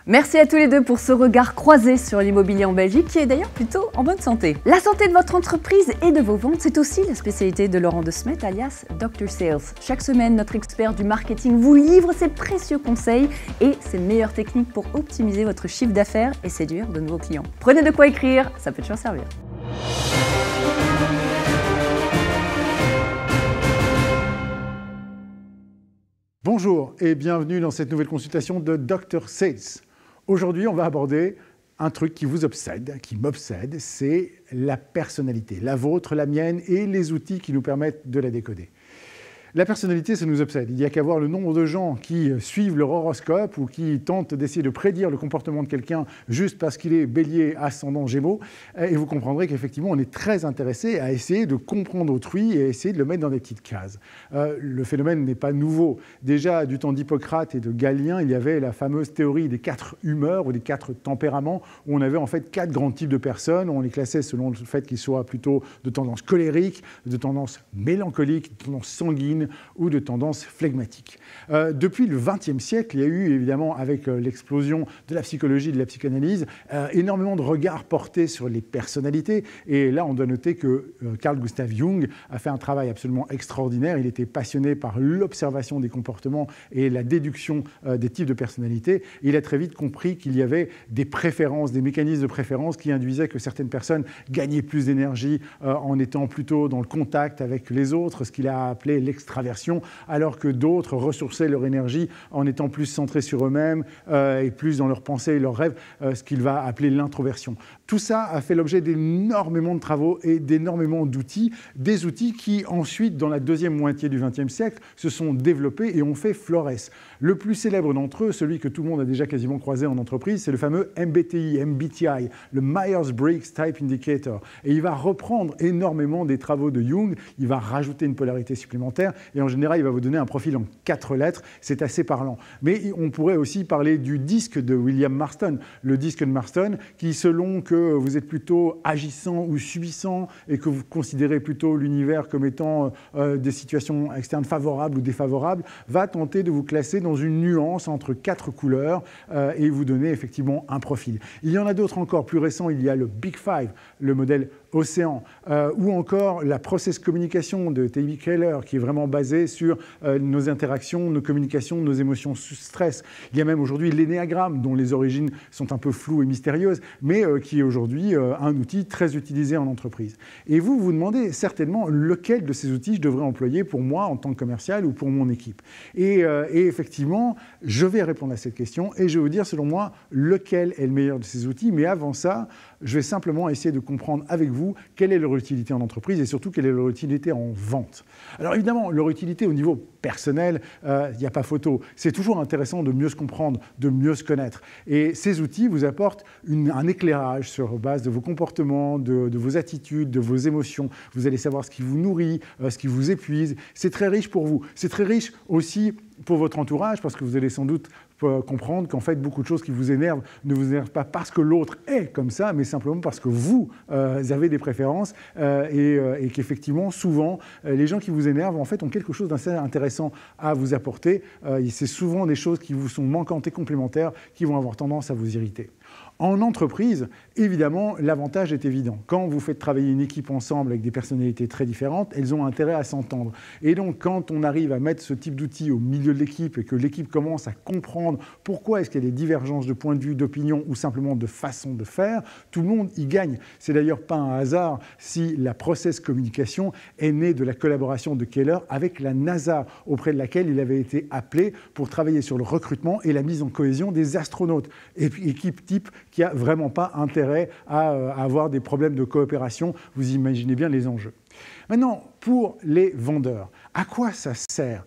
Merci à tous les deux pour ce regard croisé sur l'immobilier en Belgique, qui est d'ailleurs plutôt en bonne santé. La santé de votre entreprise et de vos ventes, c'est aussi la spécialité de Laurent De Smet, alias Dr Sales. Chaque semaine, notre expert du marketing vous livre ses précieux conseils et ses meilleures techniques pour optimiser votre chiffre d'affaires et séduire de nouveaux clients. Prenez de quoi écrire, ça peut toujours servir. Bonjour et bienvenue dans cette nouvelle consultation de Dr Sales. Aujourd'hui, on va aborder un truc qui vous obsède, qui m'obsède, c'est la personnalité, la vôtre, la mienne et les outils qui nous permettent de la décoder. La personnalité, ça nous obsède. Il n'y a qu'à voir le nombre de gens qui suivent leur horoscope ou qui tentent d'essayer de prédire le comportement de quelqu'un juste parce qu'il est bélier, ascendant, gémeaux. Et vous comprendrez qu'effectivement, on est très intéressé à essayer de comprendre autrui et à essayer de le mettre dans des petites cases. Le phénomène n'est pas nouveau. Déjà, du temps d'Hippocrate et de Galien, il y avait la fameuse théorie des 4 humeurs ou des 4 tempéraments, où on avait en fait 4 grands types de personnes. On les classait selon le fait qu'ils soient plutôt de tendance colérique, de tendance mélancolique, de tendance sanguine, ou de tendance flegmatique. Depuis le XXe siècle, il y a eu évidemment, avec l'explosion de la psychologie et de la psychanalyse, énormément de regards portés sur les personnalités. Et là, on doit noter que Carl Gustav Jung a fait un travail absolument extraordinaire. Il était passionné par l'observation des comportements et la déduction des types de personnalités. Et il a très vite compris qu'il y avait des préférences, des mécanismes de préférence qui induisaient que certaines personnes gagnaient plus d'énergie en étant plutôt dans le contact avec les autres, ce qu'il a appelé l'extraversion, alors que d'autres ressourçaient leur énergie en étant plus centrés sur eux-mêmes et plus dans leurs pensées et leurs rêves, ce qu'il va appeler l'introversion. Tout ça a fait l'objet d'énormément de travaux et d'énormément d'outils, des outils qui ensuite, dans la deuxième moitié du XXe siècle, se sont développés et ont fait florès. Le plus célèbre d'entre eux, celui que tout le monde a déjà quasiment croisé en entreprise, c'est le fameux MBTI, le Myers-Briggs Type Indicator. Et il va reprendre énormément des travaux de Jung, il va rajouter une polarité supplémentaire et en général, il va vous donner un profil en 4 lettres. C'est assez parlant. Mais on pourrait aussi parler du disque de William Marston, le disque de Marston, qui, selon que vous êtes plutôt agissant ou subissant et que vous considérez plutôt l'univers comme étant des situations externes favorables ou défavorables, va tenter de vous classer dans une nuance entre 4 couleurs et vous donner effectivement un profil. Il y en a d'autres encore plus récents. Il y a le Big Five, le modèle Océan, ou encore la process communication de T.B. Keller, qui est vraiment basée sur nos interactions, nos communications, nos émotions sous stress. Il y a même aujourd'hui l'énéagramme, dont les origines sont un peu floues et mystérieuses, mais qui est aujourd'hui un outil très utilisé en entreprise. Et vous vous demandez certainement lequel de ces outils je devrais employer pour moi en tant que commercial ou pour mon équipe. Et effectivement, je vais répondre à cette question et je vais vous dire, selon moi, lequel est le meilleur de ces outils. Mais avant ça, je vais simplement essayer de comprendre avec vous quelle est leur utilité en entreprise et surtout quelle est leur utilité en vente. Alors évidemment, leur utilité au niveau personnel, il n'y a pas photo. C'est toujours intéressant de mieux se comprendre, de mieux se connaître. Et ces outils vous apportent un éclairage sur base de vos comportements, de vos attitudes, de vos émotions. Vous allez savoir ce qui vous nourrit, ce qui vous épuise. C'est très riche pour vous. C'est très riche aussi pour votre entourage, parce que vous allez sans doute comprendre qu'en fait, beaucoup de choses qui vous énervent ne vous énervent pas parce que l'autre est comme ça, mais simplement parce que vous avez des préférences et qu'effectivement, souvent, les gens qui vous énervent, en fait, ont quelque chose d'assez intéressant à vous apporter. C'est souvent des choses qui vous sont manquantes et complémentaires qui vont avoir tendance à vous irriter. En entreprise, évidemment, l'avantage est évident. Quand vous faites travailler une équipe ensemble avec des personnalités très différentes, elles ont intérêt à s'entendre. Et donc, quand on arrive à mettre ce type d'outils au milieu de l'équipe et que l'équipe commence à comprendre pourquoi est-ce qu'il y a des divergences de points de vue, d'opinion ou simplement de façon de faire, tout le monde y gagne. C'est d'ailleurs pas un hasard si la process communication est née de la collaboration de Keller avec la NASA, auprès de laquelle il avait été appelé pour travailler sur le recrutement et la mise en cohésion des astronautes. Et puis, équipe type qui n'a vraiment pas intérêt à avoir des problèmes de coopération. Vous imaginez bien les enjeux. Maintenant, pour les vendeurs, à quoi ça sert ?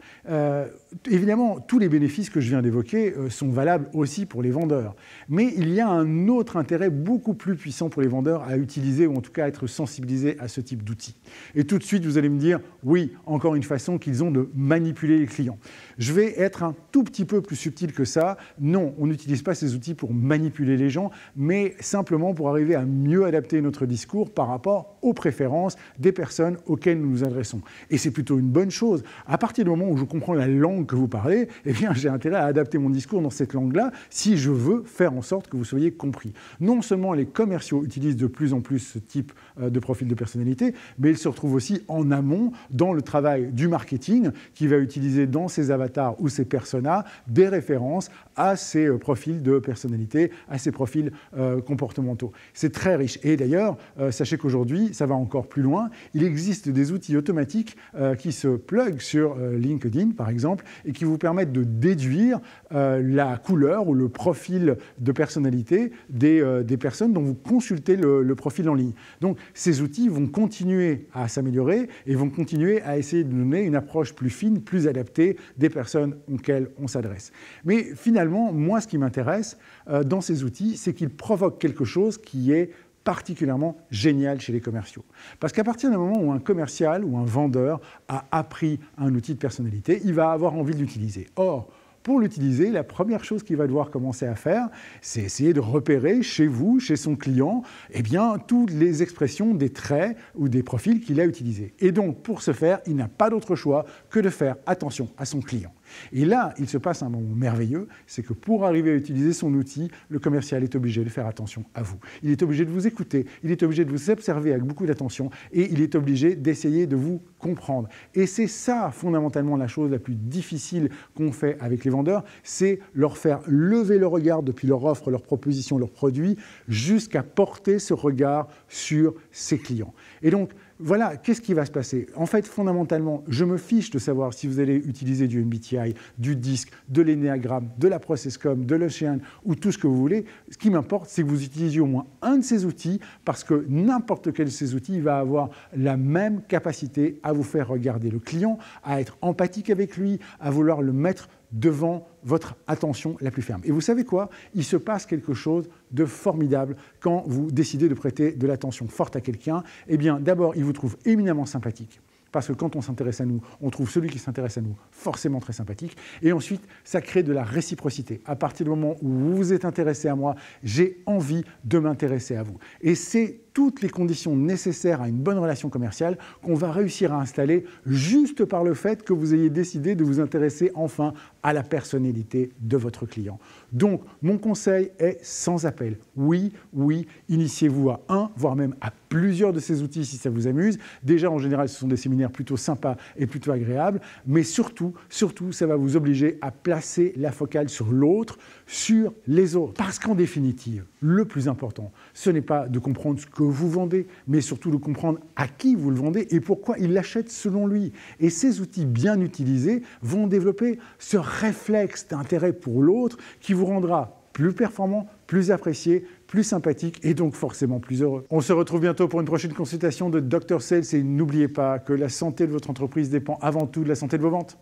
Évidemment, tous les bénéfices que je viens d'évoquer sont valables aussi pour les vendeurs. Mais il y a un autre intérêt beaucoup plus puissant pour les vendeurs à utiliser, ou en tout cas à être sensibilisés à ce type d'outils. Et tout de suite, vous allez me dire, oui, encore une façon qu'ils ont de manipuler les clients. Je vais être un tout petit peu plus subtil que ça. Non, on n'utilise pas ces outils pour manipuler les gens, mais simplement pour arriver à mieux adapter notre discours par rapport aux préférences des personnes auxquels nous nous adressons. Et c'est plutôt une bonne chose. À partir du moment où je comprends la langue que vous parlez, eh bien, j'ai intérêt à adapter mon discours dans cette langue-là si je veux faire en sorte que vous soyez compris. Non seulement les commerciaux utilisent de plus en plus ce type de profil de personnalité, mais ils se retrouvent aussi en amont dans le travail du marketing qui va utiliser dans ses avatars ou ses personas des références à ces profils de personnalité, à ces profils comportementaux. C'est très riche. Et d'ailleurs, sachez qu'aujourd'hui, ça va encore plus loin. Il existe des outils automatiques qui se pluguent sur LinkedIn, par exemple, et qui vous permettent de déduire la couleur ou le profil de personnalité des personnes dont vous consultez le profil en ligne. Donc, ces outils vont continuer à s'améliorer et vont continuer à essayer de donner une approche plus fine, plus adaptée des personnes auxquelles on s'adresse. Mais finalement, moi, ce qui m'intéresse dans ces outils, c'est qu'ils provoquent quelque chose qui est particulièrement génial chez les commerciaux. Parce qu'à partir du moment où un commercial ou un vendeur a appris un outil de personnalité, il va avoir envie de l'utiliser. Or, pour l'utiliser, la première chose qu'il va devoir commencer à faire, c'est essayer de repérer chez vous, chez son client, eh bien, toutes les expressions des traits ou des profils qu'il a utilisés. Et donc, pour ce faire, il n'a pas d'autre choix que de faire attention à son client. Et là, il se passe un moment merveilleux, c'est que pour arriver à utiliser son outil, le commercial est obligé de faire attention à vous. Il est obligé de vous écouter, il est obligé de vous observer avec beaucoup d'attention et il est obligé d'essayer de vous comprendre. Et c'est ça, fondamentalement, la chose la plus difficile qu'on fait avec les vendeurs, c'est leur faire lever le regard depuis leur offre, leur proposition, leur produit, jusqu'à porter ce regard sur ses clients. Et donc, voilà, qu'est-ce qui va se passer? En fait, fondamentalement, je me fiche de savoir si vous allez utiliser du MBTI, du DISC, de l'énéagramme, de la Processcom, de l'Ocean ou tout ce que vous voulez. Ce qui m'importe, c'est que vous utilisiez au moins un de ces outils parce que n'importe quel de ces outils va avoir la même capacité à vous faire regarder le client, à être empathique avec lui, à vouloir le mettre devant votre attention la plus ferme. Et vous savez quoi? Il se passe quelque chose de formidable quand vous décidez de prêter de l'attention forte à quelqu'un. Eh bien, d'abord, il vous trouve éminemment sympathique. Parce que quand on s'intéresse à nous, on trouve celui qui s'intéresse à nous forcément très sympathique. Et ensuite, ça crée de la réciprocité. À partir du moment où vous vous êtes intéressé à moi, j'ai envie de m'intéresser à vous. Et c'est toutes les conditions nécessaires à une bonne relation commerciale qu'on va réussir à installer juste par le fait que vous ayez décidé de vous intéresser enfin à la personnalité de votre client. Donc, mon conseil est sans appel. Oui, initiez-vous à un, voire même à plusieurs de ces outils si ça vous amuse. Déjà, en général, ce sont des séminaires plutôt sympas et plutôt agréables, mais surtout, ça va vous obliger à placer la focale sur l'autre, sur les autres. Parce qu'en définitive, le plus important, ce n'est pas de comprendre ce que vous vendez, mais surtout de comprendre à qui vous le vendez et pourquoi il l'achète selon lui. Et ces outils bien utilisés vont développer ce réflexe d'intérêt pour l'autre qui vous rendra plus performant, plus apprécié, plus sympathique et donc forcément plus heureux. On se retrouve bientôt pour une prochaine consultation de Dr Sales et n'oubliez pas que la santé de votre entreprise dépend avant tout de la santé de vos ventes.